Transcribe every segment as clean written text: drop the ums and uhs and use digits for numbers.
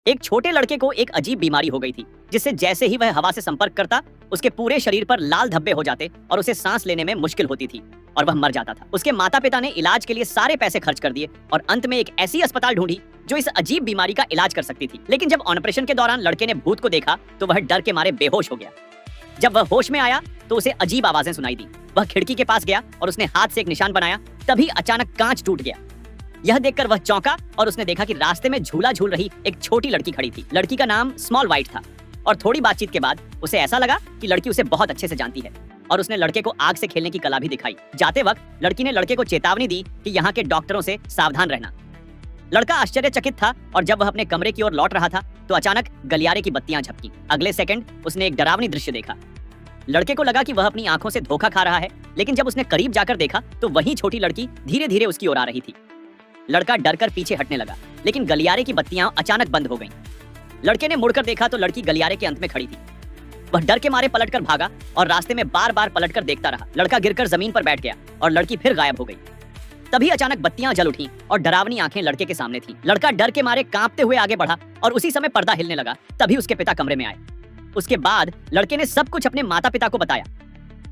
एक छोटे लड़के को एक अजीब बीमारी हो गई थी, जिससे जैसे ही वह हवा से संपर्क करता, उसके पूरे शरीर पर लाल धब्बे हो जाते और उसे सांस लेने में मुश्किल होती थी और वह मर जाता था। उसके माता पिता ने इलाज के लिए सारे पैसे खर्च कर दिए और अंत में एक ऐसी अस्पताल ढूंढी जो इस अजीब बीमारी का इलाज कर सकती थी। लेकिन जब ऑपरेशन के दौरान लड़के ने भूत को देखा तो वह डर के मारे बेहोश हो गया। जब वह होश में आया तो उसे अजीब आवाजें सुनाई दी। वह खिड़की के पास गया और उसने हाथ से एक निशान बनाया। तभी अचानक कांच टूट गया। यह देखकर वह चौंका और उसने देखा कि रास्ते में झूला झूल रही एक छोटी लड़की खड़ी थी। लड़की का नाम स्मॉल व्हाइट था और थोड़ी बातचीत के बाद उसे ऐसा लगा कि लड़की उसे बहुत अच्छे से जानती है और उसने लड़के को आग से खेलने की कला भी दिखाई। जाते वक्त लड़की ने लड़के को चेतावनी दी कि यहाँ के डॉक्टरों से सावधान रहना। लड़का आश्चर्यचकित था और जब वह अपने कमरे की ओर लौट रहा था तो अचानक गलियारे की बत्तियां झपकी। अगले सेकंड उसने एक डरावनी दृश्य देखा। लड़के को लगा कि वह अपनी आंखों से धोखा खा रहा है, लेकिन जब उसने करीब जाकर देखा तो वही छोटी लड़की धीरे धीरे उसकी ओर आ रही थी। लड़का डरकर पीछे हटने लगा, लेकिन गलियारे की बत्तियां अचानक बंद हो गईं। लड़के ने मुड़कर देखा तो लड़की गलियारे के अंत में खड़ी थी। वह डर के मारे पलटकर भागा और रास्ते में बार बार पलटकर देखता रहा। लड़का गिरकर जमीन पर बैठ गया और लड़की फिर गायब हो गई। तभी अचानक बत्तियां जल उठीं और डरावनी आंखें लड़के के सामने थीं। लड़का डर के मारे कांपते हुए आगे बढ़ा और उसी समय पर्दा हिलने लगा। तभी उसके पिता कमरे में आए। उसके बाद लड़के ने सब कुछ अपने माता पिता को बताया,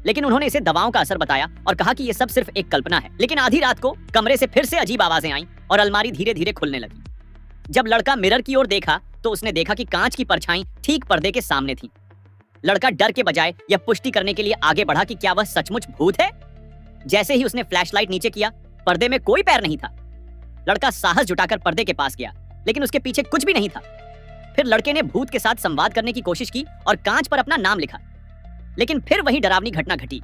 लेकिन उन्होंने इसे दवाओं का असर बताया और कहा कि ये सब सिर्फ एक कल्पना है। लेकिन आधी रात को कमरे से फिर से अजीब आवाजें आईं और अलमारी धीरे धीरे खुलने लगी। जब लड़का मिरर की ओर देखा तो उसने देखा कि कांच की परछाई ठीक पर्दे के सामने थी। लड़का डर के बजाय यह पुष्टि करने के लिए आगे बढ़ा कि क्या वह सचमुच भूत है। जैसे ही उसने फ्लैशलाइट नीचे किया, पर्दे में कोई पैर नहीं था। लड़का साहस जुटाकर पर्दे के पास गया, लेकिन उसके पीछे कुछ भी नहीं था। फिर लड़के ने भूत के साथ संवाद करने की कोशिश की और कांच पर अपना नाम लिखा, लेकिन फिर वही डरावनी घटना घटी।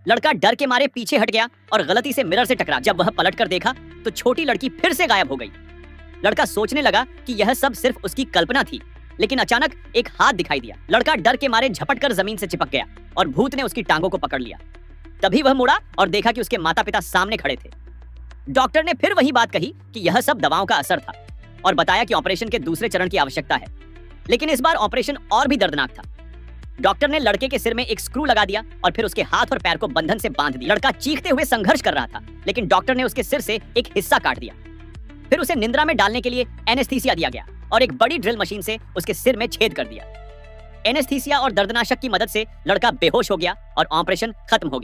लड़का डर के मारे पीछे हट गया और गलती से मिरर से टकरा। जब वह पलटकर देखा तो छोटी लड़की फिर से गायब हो गई। लड़का सोचने लगा कि यह सब सिर्फ उसकी कल्पना थी, लेकिन अचानक एक हाथ दिखाई दिया। लड़का डर के मारे झपटकर जमीन से चिपक गया और भूत ने उसकी टांगों को पकड़ लिया। तभी वह मुड़ा और देखा कि उसके माता पिता सामने खड़े थे। डॉक्टर ने फिर वही बात कही कि यह सब दवाओं का असर था और बताया कि ऑपरेशन के दूसरे चरण की आवश्यकता है। लेकिन इस बार ऑपरेशन और भी दर्दनाक था। डॉक्टर ने लड़के के सिर में एक स्क्रू लगा दिया और फिर उसके हाथ और पैर को बंधन से बांध दिया। लड़का चीखते हुए संघर्ष कर रहा था, लेकिन डॉक्टर ने उसके सिर से एक हिस्सा काट दिया। फिर उसे निंद्रा में डालने के लिए एनेस्थीसिया दिया गया और एक बड़ी ड्रिल मशीन से उसके सिर में छेद कर दिया। एनेस्थीसिया और दर्दनाशक की मदद से लड़का बेहोश हो गया और ऑपरेशन खत्म हो गया।